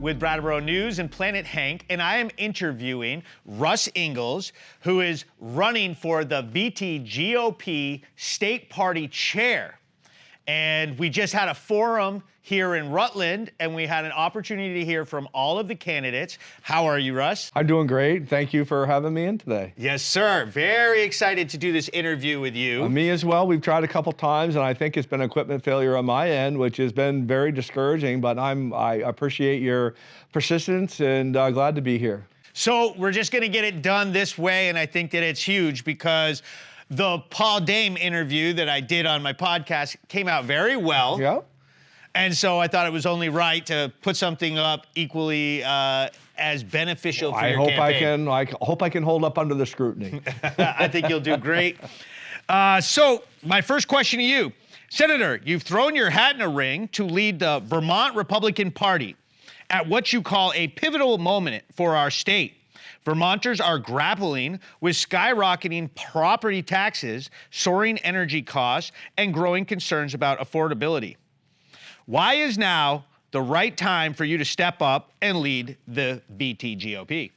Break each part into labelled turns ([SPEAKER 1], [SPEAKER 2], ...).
[SPEAKER 1] with Brattleboro News and Planet Hank, and I am interviewing Russ Ingalls, who is running for the VTGOP State Party Chair. And we just had a forum here in Rutland, and we had an opportunity to hear from all of the candidates. How are you, Russ?
[SPEAKER 2] I'm doing great. Thank you for having me in today.
[SPEAKER 1] Yes, sir. Very excited to do this interview with you.
[SPEAKER 2] Me as well. We've tried a couple times, and I think it's been equipment failure on my end, which has been very discouraging, but I appreciate your persistence and glad to be here.
[SPEAKER 1] So we're just going to get it done this way, and I think that it's huge because the Paul Dame interview that I did on my podcast came out very well.
[SPEAKER 2] Yep.
[SPEAKER 1] And so I thought it was only right to put something up equally as beneficial for your campaign.
[SPEAKER 2] I hope I can hold up under the scrutiny.
[SPEAKER 1] I think you'll do great. So my first question to you, Senator, you've thrown your hat in a ring to lead the Vermont Republican Party at what you call a pivotal moment for our state. Vermonters are grappling with skyrocketing property taxes, soaring energy costs, and growing concerns about affordability. Why is now the right time for you to step up and lead the VTGOP?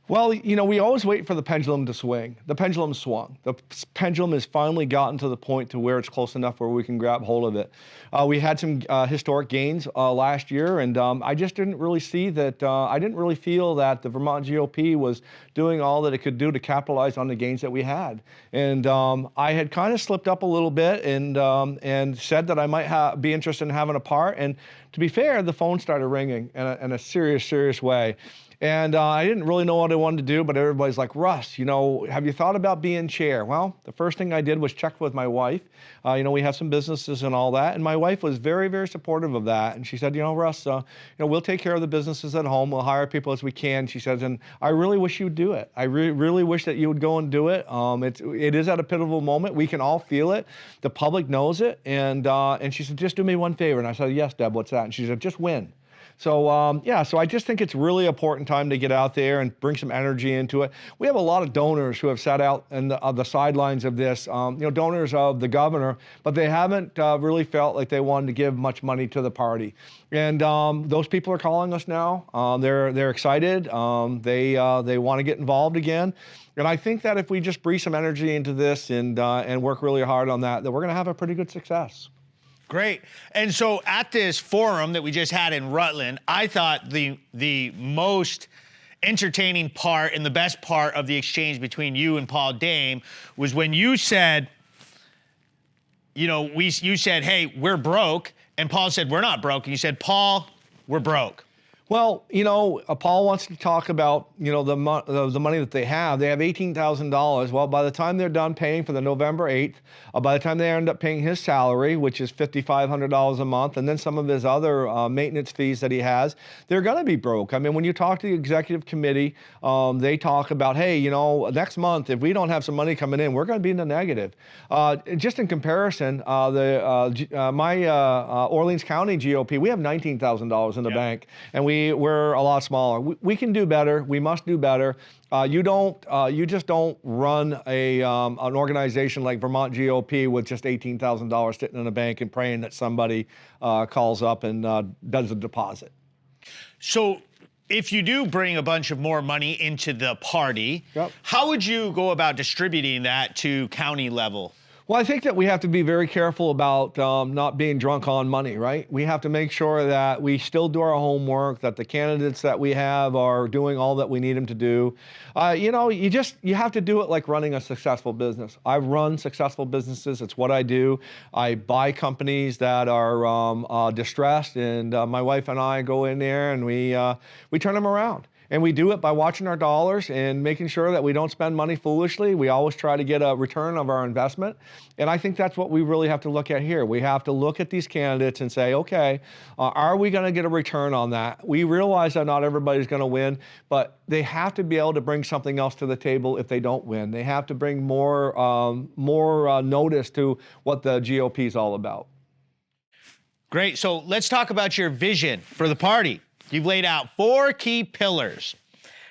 [SPEAKER 2] Well, you know, we always wait for the pendulum to swing. The pendulum swung. The pendulum has finally gotten to the point to where it's close enough where we can grab hold of it. We had some historic gains last year, and I just didn't really see that, I didn't really feel that the Vermont GOP was doing all that it could do to capitalize on the gains that we had. And I had kind of slipped up a little bit and said that I might be interested in having a part. And to be fair, the phone started ringing in a serious way. And I didn't really know what I wanted to do, but everybody's like, Russ, you know, have you thought about being chair? Well, the first thing I did was check with my wife. You know, we have some businesses and all that. And my wife was very supportive of that. And she said, you know, Russ, you know, we'll take care of the businesses at home. We'll hire people as we can. She says, and I really wish you would do it. I really wish that you would go and do it. It is at a pivotal moment. We can all feel it. The public knows it. And she said, just do me one favor. And I said, yes, Deb, what's that? And she said, just win. So, yeah, so I just think it's really important time to get out there and bring some energy into it. We have a lot of donors who have sat out on the sidelines of this, you know, donors of the governor, but they haven't really felt like they wanted to give much money to the party. And those people are calling us now. They're excited. They want to get involved again. And I think that if we just breathe some energy into this and work really hard on that we're going to have a pretty good success.
[SPEAKER 1] Great. And so at this forum that we just had in Rutland, I thought the most entertaining part and the best part of the exchange between you and Paul Dame was when you said, you know, you said, hey, we're broke. And Paul said, we're not broke. And you said, Paul, we're broke.
[SPEAKER 2] Well, you know, Paul wants to talk about, you know, the money that they have. They have $18,000. Well, by the time they're done paying for the November 8th, by the time they end up paying his salary, which is $5,500 a month, and then some of his other maintenance fees that he has, they're going to be broke. I mean, when you talk to the executive committee, they talk about, hey, you know, next month, if we don't have some money coming in, we're going to be in the negative. Just in comparison, my Orleans County GOP, we have $19,000 in the bank, and we're a lot smaller. We can do better. We must do better. You just don't run an organization like Vermont GOP with just $18,000 sitting in a bank and praying that somebody calls up and does a deposit.
[SPEAKER 1] So if you do bring a bunch of more money into the party, how would you go about distributing that to county level?
[SPEAKER 2] Well, I think that we have to be very careful about not being drunk on money, right? We have to make sure that we still do our homework, that the candidates that we have are doing all that we need them to do. You know, you have to do it like running a successful business. I've run successful businesses. It's what I do. I buy companies that are distressed, and my wife and I go in there and we turn them around. And we do it by watching our dollars and making sure that we don't spend money foolishly. We always try to get a return of our investment. And I think that's what we really have to look at here. We have to look at these candidates and say, okay, are we going to get a return on that? We realize that not everybody's going to win, but they have to be able to bring something else to the table if they don't win. They have to bring more notice to what the GOP is all about.
[SPEAKER 1] Great. So let's talk about your vision for the party. You've laid out 4 key pillars: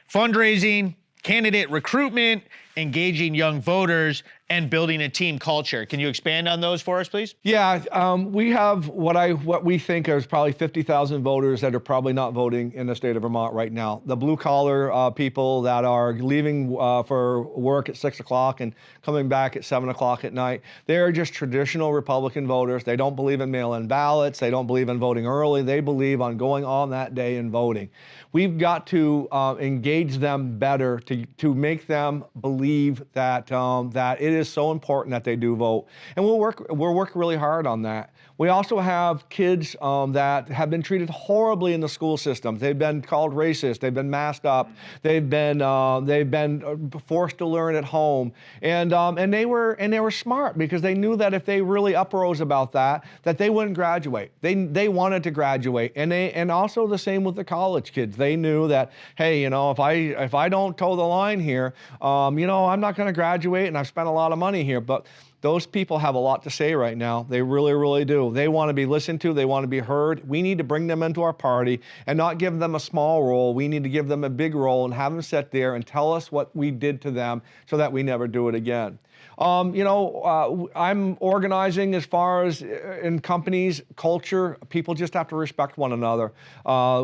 [SPEAKER 1] fundraising, candidate recruitment, engaging young voters, and building a team culture. Can you expand on those for us, please?
[SPEAKER 2] Yeah, we have what we think is probably 50,000 voters that are probably not voting in the state of Vermont right now. The blue collar people that are leaving for work at 6 o'clock and coming back at 7 o'clock at night. They're just traditional Republican voters. They don't believe in mail-in ballots. They don't believe in voting early. They believe on going on that day and voting. We've got to engage them better to make them believe that that it is so important that they do vote, and we're working really hard on that. We also have kids that have been treated horribly in the school system. They've been called racist. They've been masked up. They've been forced to learn at home, and they were smart because they knew that if they really uprose about that they wouldn't graduate. They wanted to graduate, and also the same with the college kids. They knew that, hey, if I don't toe the line here, I'm not going to graduate, and I've spent a lot of money here. But those people have a lot to say right now. They really, really do. They want to be listened to. They want to be heard. We need to bring them into our party and not give them a small role. We need to give them a big role and have them sit there and tell us what we did to them so that we never do it again. I'm organizing as far as in companies, culture. People just have to respect one another.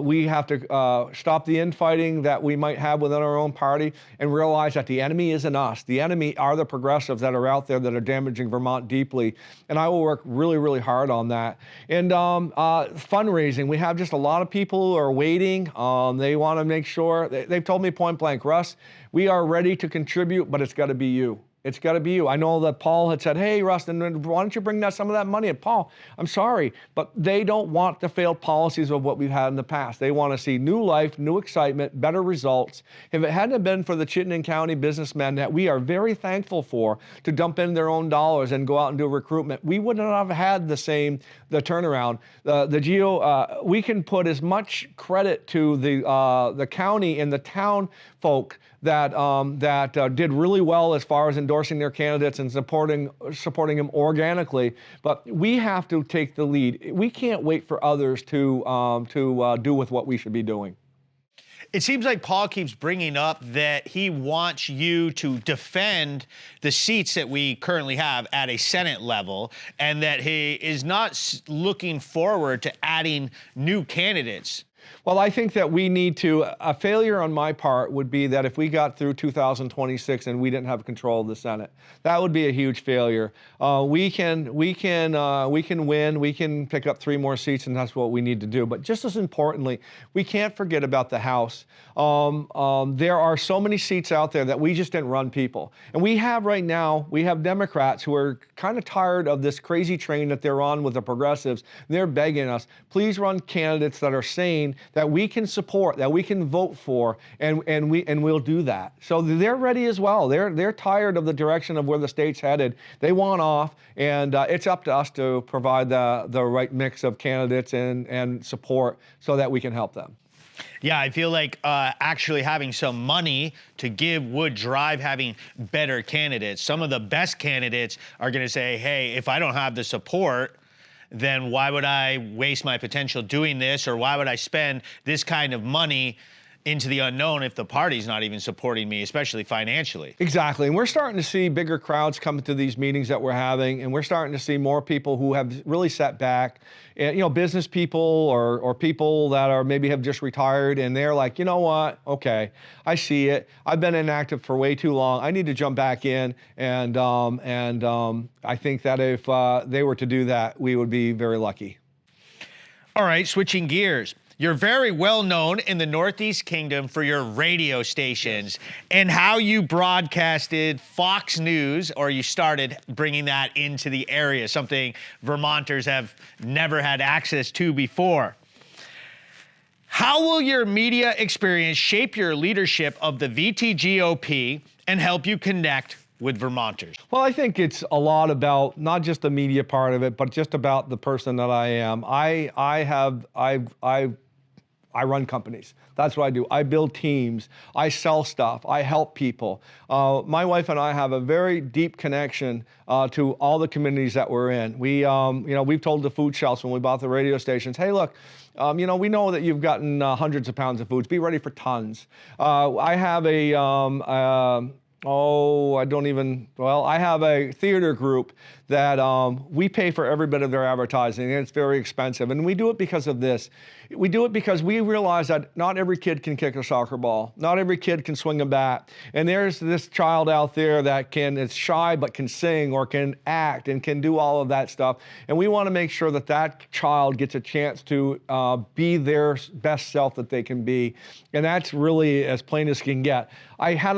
[SPEAKER 2] We have to stop the infighting that we might have within our own party and realize that the enemy isn't us. The enemy are the progressives that are out there that are damaging Vermont deeply. And I will work really, really hard on that. And fundraising, we have just a lot of people who are waiting. They want to make sure, they've told me point blank, Russ, we are ready to contribute, but it's got to be you. It's got to be you. I know that Paul had said, hey, Russ, why don't you bring some of that money? And Paul, I'm sorry, but they don't want the failed policies of what we've had in the past. They want to see new life, new excitement, better results. If it hadn't been for the Chittenden County businessmen that we are very thankful for to dump in their own dollars and go out and do recruitment, we would not have had the turnaround. We can put as much credit to the county and the town folk that did really well as far as endorsing their candidates and supporting them organically. But we have to take the lead. We can't wait for others to do with what we should be doing.
[SPEAKER 1] It seems like Paul keeps bringing up that he wants you to defend the seats that we currently have at a Senate level, and that he is not looking forward to adding new candidates.
[SPEAKER 2] Well, I think that we need to, a failure on my part would be that if we got through 2026 and we didn't have control of the Senate, that would be a huge failure. We can win, we can pick up 3 more seats, and that's what we need to do. But just as importantly, we can't forget about the House. There are so many seats out there that we just didn't run people. And we have right now, we have Democrats who are kind of tired of this crazy train that they're on with the progressives. They're begging us, please run candidates that are sane, that we can support, that we can vote for, and we'll do that. So they're ready as well. They're tired of the direction of where the state's headed. They want off, and it's up to us to provide the right mix of candidates and support so that we can help them.
[SPEAKER 1] Yeah, I feel like actually having some money to give would drive having better candidates. Some of the best candidates are going to say, hey, if I don't have the support, then why would I waste my potential doing this, or why would I spend this kind of money into the unknown if the party's not even supporting me, especially financially?
[SPEAKER 2] Exactly, and we're starting to see bigger crowds come to these meetings that we're having, and we're starting to see more people who have really sat back, and, business people or people that are maybe have just retired, and they're like, you know what, okay, I see it. I've been inactive for way too long. I need to jump back in, and I think that if they were to do that, we would be very lucky.
[SPEAKER 1] All right, switching gears. You're very well known in the Northeast Kingdom for your radio stations and how you broadcasted Fox News, or you started bringing that into the area, something Vermonters have never had access to before. How will your media experience shape your leadership of the VTGOP and help you connect with Vermonters? Well,
[SPEAKER 2] I think it's a lot about not just the media part of it, but just about the person that I am. I run companies. That's what I do. I build teams. I sell stuff. I help people. My wife and I have a very deep connection to all the communities that we're in. We've told the food shelves when we bought the radio stations, hey, look, we know that you've gotten hundreds of pounds of foods. Be ready for tons. I have Oh, I don't even, well, I have a theater group that we pay for every bit of their advertising, and it's very expensive. And we do it because of this. We do it because we realize that not every kid can kick a soccer ball. Not every kid can swing a bat. And there's this child out there that is shy but can sing or can act and can do all of that stuff. And we want to make sure that that child gets a chance to be their best self that they can be. And that's really as plain as can get. I had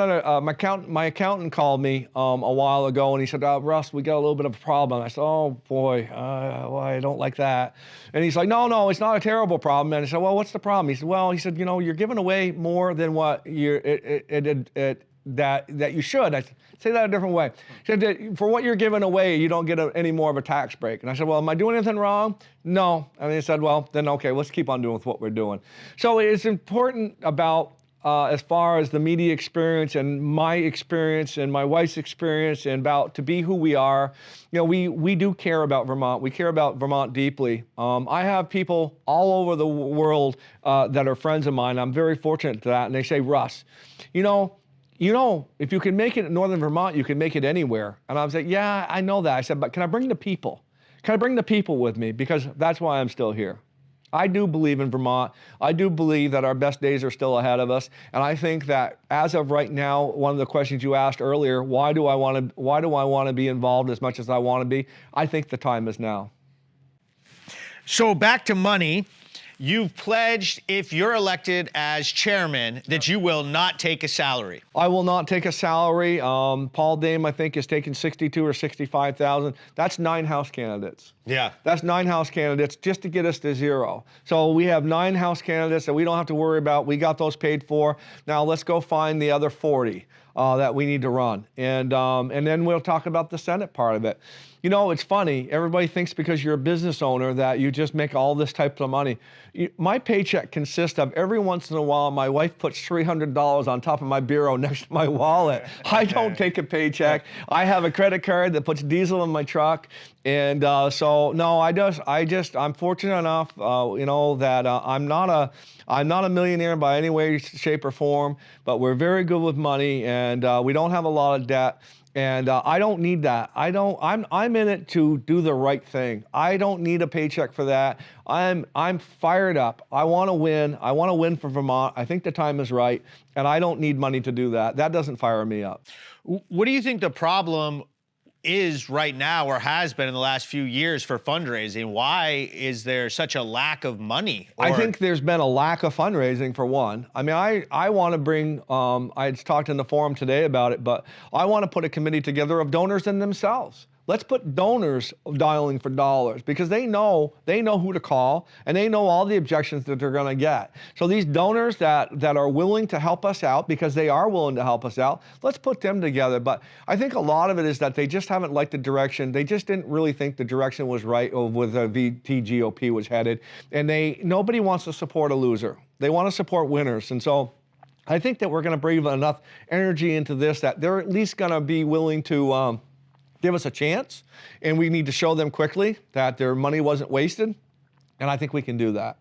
[SPEAKER 2] my accountant called me a while ago, and he said, Russ, we got a little bit of a problem. I said, oh boy, well, I don't like that. And he's like, no, it's not a terrible problem. And I said, well, what's the problem? He said, well, you're giving away more than what that you should. I said, say that a different way. He said that for what you're giving away, you don't get any more of a tax break. And I said, well, am I doing anything wrong? No. And he said, well, then okay, let's keep on doing with what we're doing. So it's important about as far as the media experience and my experience and my wife's experience and about to be who we are. We do care about Vermont. We care about Vermont deeply. I have people all over the world that are friends of mine. I'm very fortunate to that. And they say, Russ, if you can make it in Northern Vermont, you can make it anywhere. And I was like, yeah, I know that. I said, but can I bring the people? Can I bring the people with me? Because that's why I'm still here. I do believe in Vermont. I do believe that our best days are still ahead of us. And I think that as of right now, one of the questions you asked earlier, why do I want to be involved as much as I want to be? I think the time is now.
[SPEAKER 1] So back to money. You've pledged, if you're elected as chairman, that you will not take a salary.
[SPEAKER 2] I will not take a salary. Paul Dame, I think, is taking $62,000 or $65,000. That's 9 House candidates.
[SPEAKER 1] Yeah.
[SPEAKER 2] That's 9 House candidates just to get us to 0. So we have 9 House candidates that we don't have to worry about. We got those paid for. Now let's go find the other 40 that we need to run. And then we'll talk about the Senate part of it. It's funny. Everybody thinks because you're a business owner that you just make all this type of money. My paycheck consists of every once in a while, my wife puts $300 on top of my bureau next to my wallet. I don't take a paycheck. I have a credit card that puts diesel in my truck. And so, no, I'm fortunate enough, that I'm not a millionaire by any way, shape, or form, but we're very good with money, and we don't have a lot of debt. And I don't need that. I'm in it to do the right thing. I don't need a paycheck for that. I'm fired up. I want to win. I want to win for Vermont. I think the time is right, and I don't need money to do that. That doesn't fire me up.
[SPEAKER 1] What do you think the problem is right now, or has been in the last few years, for fundraising? Why is there such a lack of money?
[SPEAKER 2] I think there's been a lack of fundraising, for one. I mean, I want to bring, I talked in the forum today about it, but I want to put a committee together of donors in themselves. Let's put donors dialing for dollars, because they know who to call, and they know all the objections that they're going to get. So these donors that are willing to help us out, because they are willing to help us out, let's put them together. But I think a lot of it is that they just haven't liked the direction. They just didn't really think the direction was right of where the VTGOP was headed. And nobody wants to support a loser. They want to support winners. And so I think that we're going to breathe enough energy into this that they're at least going to be willing to give us a chance, and we need to show them quickly that their money wasn't wasted, and I think we can do that.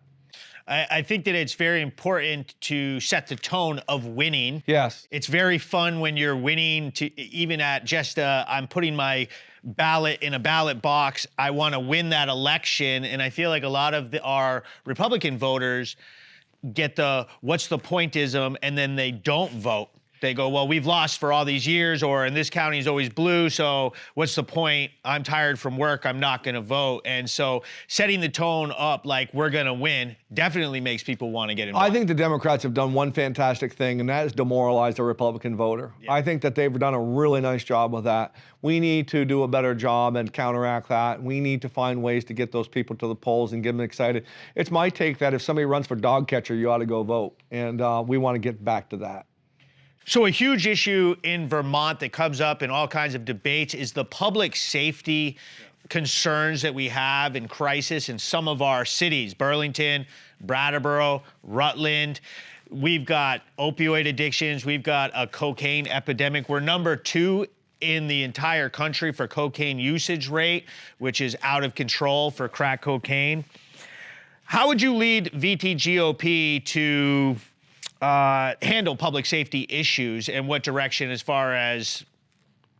[SPEAKER 1] I think that it's very important to set the tone of winning.
[SPEAKER 2] Yes.
[SPEAKER 1] It's very fun when you're winning, even at just I'm putting my ballot in a ballot box. I want to win that election, and I feel like a lot of our Republican voters get the what's the pointism, and then they don't vote. They go, well, we've lost for all these years, or in this county is always blue, so what's the point? I'm tired from work, I'm not gonna vote. And so setting the tone up like we're gonna win definitely makes people wanna get involved.
[SPEAKER 2] I think the Democrats have done one fantastic thing, and that is demoralize the Republican voter. Yeah. I think that they've done a really nice job with that. We need to do a better job and counteract that. We need to find ways to get those people to the polls and get them excited. It's my take that if somebody runs for dog catcher, you ought to go vote. And we wanna get back to that.
[SPEAKER 1] So a huge issue in Vermont that comes up in all kinds of debates is the public safety concerns that we have in crisis in some of our cities, Burlington, Brattleboro, Rutland. We've got opioid addictions. We've got a cocaine epidemic. We're number 2 in the entire country for cocaine usage rate, which is out of control for crack cocaine. How would you lead VTGOP to handle public safety issues, and what direction as far as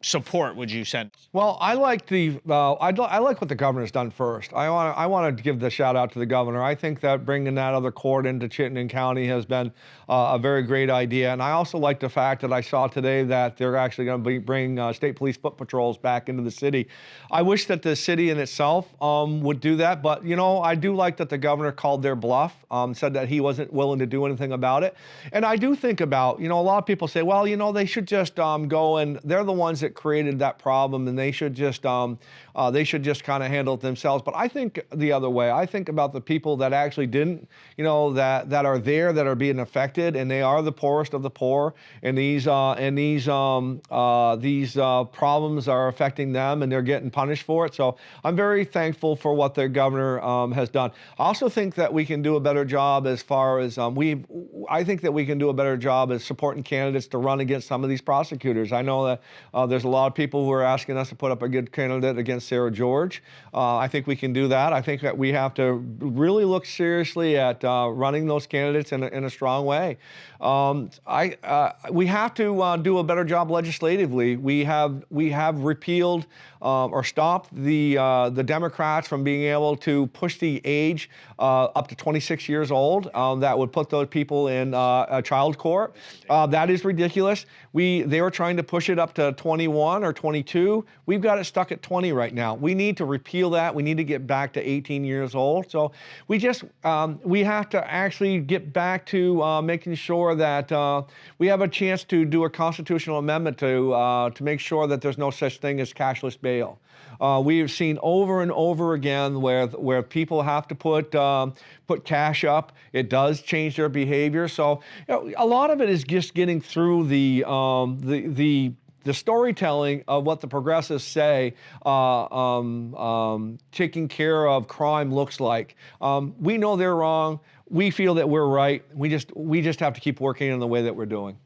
[SPEAKER 1] support would you send?
[SPEAKER 2] Well, I like I like what the governor's done first. I want to give the shout out to the governor. I think that bringing that other court into Chittenden County has been a very great idea. And I also like the fact that I saw today that they're actually going to bring state police foot patrols back into the city. I wish that the city in itself would do that, but you know, I do like that the governor called their bluff, said that he wasn't willing to do anything about it. And I do think about, you know, a lot of people say, well, you know, they should just go, and they're the ones that created that problem, and they should just kind of handle it themselves. But I think the other way. I think about the people that actually didn't, you know, that are there, that are being affected, and they are the poorest of the poor, and these problems are affecting them, and they're getting punished for it. So I'm very thankful for what the governor has done. I also think that we can do a better job as far as I think that we can do a better job as supporting candidates to run against some of these prosecutors. I know that there's a lot of people who are asking us to put up a good candidate against Sarah George. I think we can do that. I think that we have to really look seriously at running those candidates in a strong way. We have to do a better job legislatively. We have repealed or stopped the Democrats from being able to push the age up to 26 years old. That would put those people in a child court. That is ridiculous. They were trying to push it up to 21 or 22. We've got it stuck at 20 right now. We need to repeal that. We need to get back to 18 years old. So we have to actually get back to making sure that we have a chance to do a constitutional amendment to make sure that there's no such thing as cashless bail. We have seen over and over again where people have to put cash up. It does change their behavior. So you know, a lot of it is just getting through the storytelling of what the progressives say taking care of crime looks like. We know they're wrong. We feel that we're right. We just have to keep working in the way that we're doing.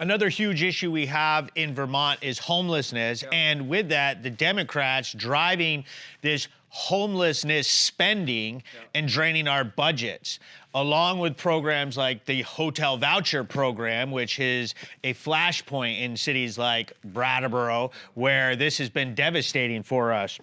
[SPEAKER 1] Another huge issue we have in Vermont is homelessness. Yeah. And with that, the Democrats driving this homelessness spending and draining our budgets, along with programs like the hotel voucher program, which is a flashpoint in cities like Brattleboro, where this has been devastating for us.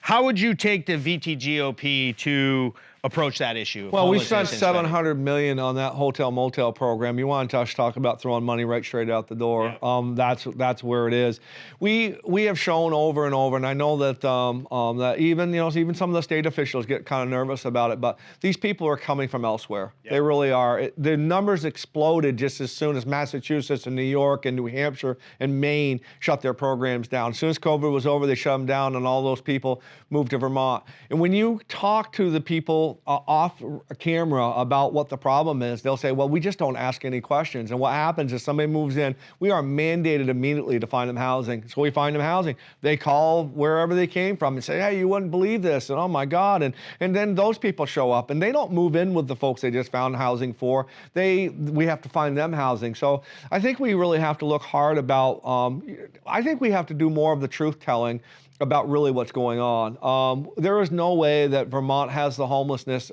[SPEAKER 1] How would you take the VTGOP to approach that issue?
[SPEAKER 2] Well, we spent $700 million on that hotel motel program. You want to talk about throwing money right straight out the door? Yeah. That's where it is. We have shown over and over, and I know that that even some of the state officials get kind of nervous about it. But these people are coming from elsewhere. Yeah. They really are. The numbers exploded just as soon as Massachusetts and New York and New Hampshire and Maine shut their programs down. As soon as COVID was over, they shut them down, and all those people moved to Vermont. And when you talk to the people off camera about what the problem is, they'll say, well, we just don't ask any questions. And what happens is somebody moves in, we are mandated immediately to find them housing. So we find them housing. They call wherever they came from and say, hey, you wouldn't believe this, and oh my God. And then those people show up, and they don't move in with the folks they just found housing for. We have to find them housing. So I think we really have to look hard about, I think we have to do more of the truth telling about really what's going on. There is no way that Vermont has the homelessness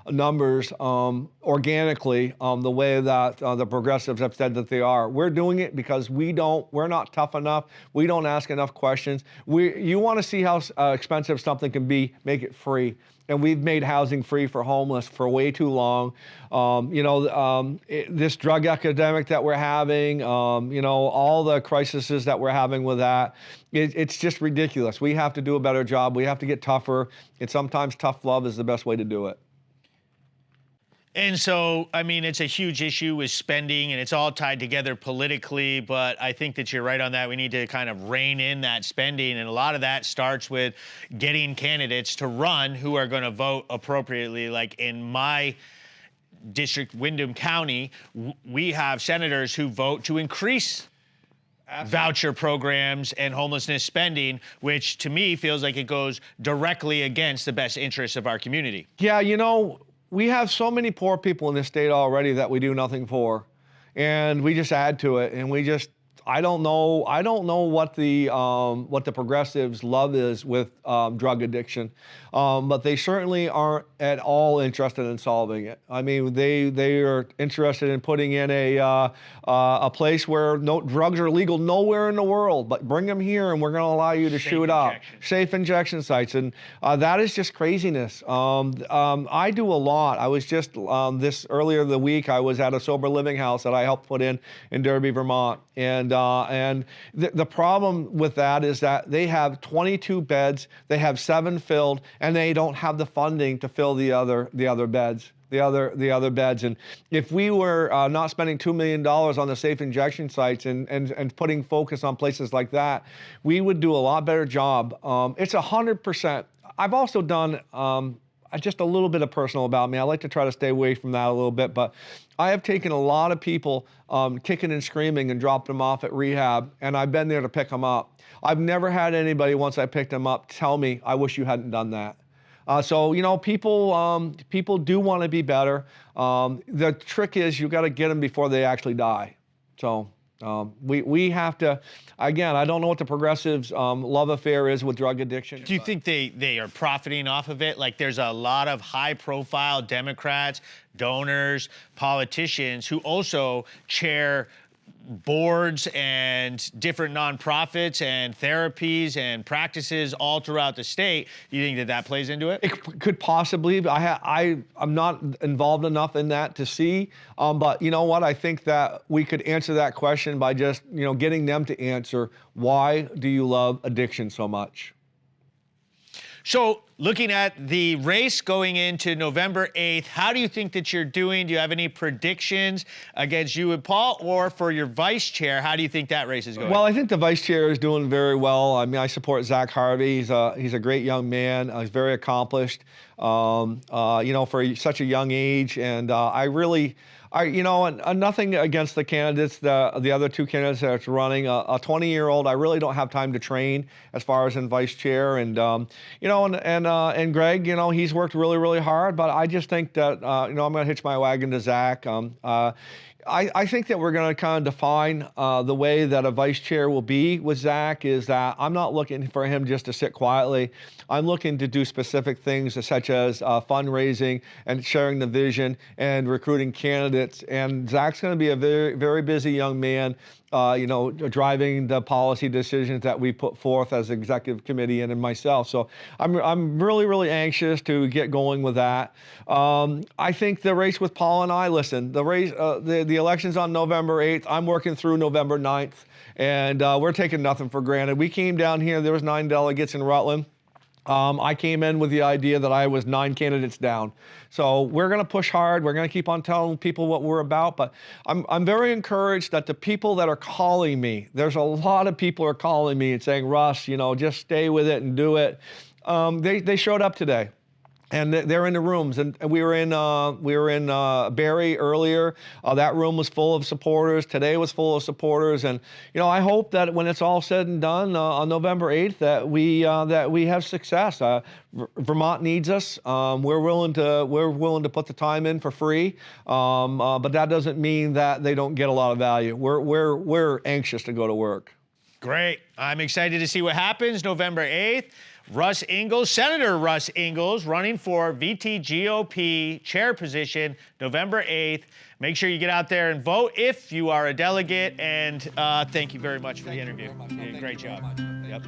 [SPEAKER 2] numbers organically the way that the progressives have said that they are. We're doing it because we're not tough enough. We don't ask enough questions. You want to see how expensive something can be, make it free. And we've made housing free for homeless for way too long. This drug epidemic that we're having, all the crises that we're having with that, it's just ridiculous. We have to do a better job. We have to get tougher. And sometimes tough love is the best way to do it.
[SPEAKER 1] And so, I mean, it's a huge issue with spending, and it's all tied together politically, but I think that you're right on that. We need to kind of rein in that spending, and a lot of that starts with getting candidates to run who are going to vote appropriately. Like in my district, Windham County, we have senators who vote to increase voucher programs and homelessness spending, which to me feels like it goes directly against the best interests of our community.
[SPEAKER 2] Yeah, we have so many poor people in this state already that we do nothing for, and we just add to it. And I don't know what the progressives' love is with drug addiction, but they certainly aren't at all interested in solving it. I mean, they are interested in putting in a place where no drugs are legal nowhere in the world, but bring them here and we're going to allow you to shoot up. Safe injection sites, and that is just craziness. I do a lot. I was just earlier the week. I was at a sober living house that I helped put in Derby, Vermont, and the problem with that is that they have 22 beds, they have 7 filled, and they don't have the funding to fill the other beds. The other beds, and if we were not spending $2 million on the safe injection sites and putting focus on places like that, we would do a lot better job. It's 100%. I've also done just a little bit of personal about me. I like to try to stay away from that a little bit, but I have taken a lot of people kicking and screaming and dropped them off at rehab, and I've been there to pick them up. I've never had anybody, once I picked them up, tell me, I wish you hadn't done that. So, you know, people do want to be better. The trick is you got to get them before they actually die. So we have to, again, I don't know what the progressives' love affair is with drug addiction.
[SPEAKER 1] Do you think they are profiting off of it? Like there's a lot of high-profile Democrats, donors, politicians who also chair boards and different nonprofits and therapies and practices all throughout the state. You think that plays into it?
[SPEAKER 2] It could possibly. I'm not involved enough in that to see. But you know what? I think that we could answer that question by just, you know, getting them to answer, why do you love addiction so much?
[SPEAKER 1] So looking at the race going into November 8th, how do you think that you're doing? Do you have any predictions against you and Paul? Or for your vice chair, how do you think that race is going?
[SPEAKER 2] Well, I think the vice chair is doing very well. I mean, I support Zach Harvey. He's a great young man. He's very accomplished, you know, for such a young age. And you know, nothing against the candidates, the other 2 candidates that's running. A 20-year-old, I really don't have time to train as far as in vice chair. And you know, and Greg, you know, he's worked really, really hard. But I just think that you know, I'm going to hitch my wagon to Zach. I think that we're going to kind of define the way that a vice chair will be with Zach is that I'm not looking for him just to sit quietly. I'm looking to do specific things such as fundraising and sharing the vision and recruiting candidates. And Zach's going to be a very, very busy young man, you know, driving the policy decisions that we put forth as executive committee and myself. So I'm really, really anxious to get going with that. I think the race with Paul and I, listen, the race, the election's on November 8th. I'm working through November 9th, and we're taking nothing for granted. We came down here, there was 9 delegates in Rutland. I came in with the idea that I was 9 candidates down. So we're going to push hard. We're going to keep on telling people what we're about. But I'm very encouraged that the people that are calling me, there's a lot of people are calling me and saying, Russ, you know, just stay with it and do it. They showed up today. And they're in the rooms, and we were in Barrie earlier. That room was full of supporters. Today was full of supporters, and you know, I hope that when it's all said and done on November 8th, that we have success. Vermont needs us. We're willing to put the time in for free, but that doesn't mean that they don't get a lot of value. We're anxious to go to work.
[SPEAKER 1] Great. I'm excited to see what happens November 8th. Russ Ingalls, Senator Russ Ingalls, running for VTGOP chair position November 8th. Make sure you get out there and vote if you are a delegate. And thank you very much for the interview. You did a great job. Yep.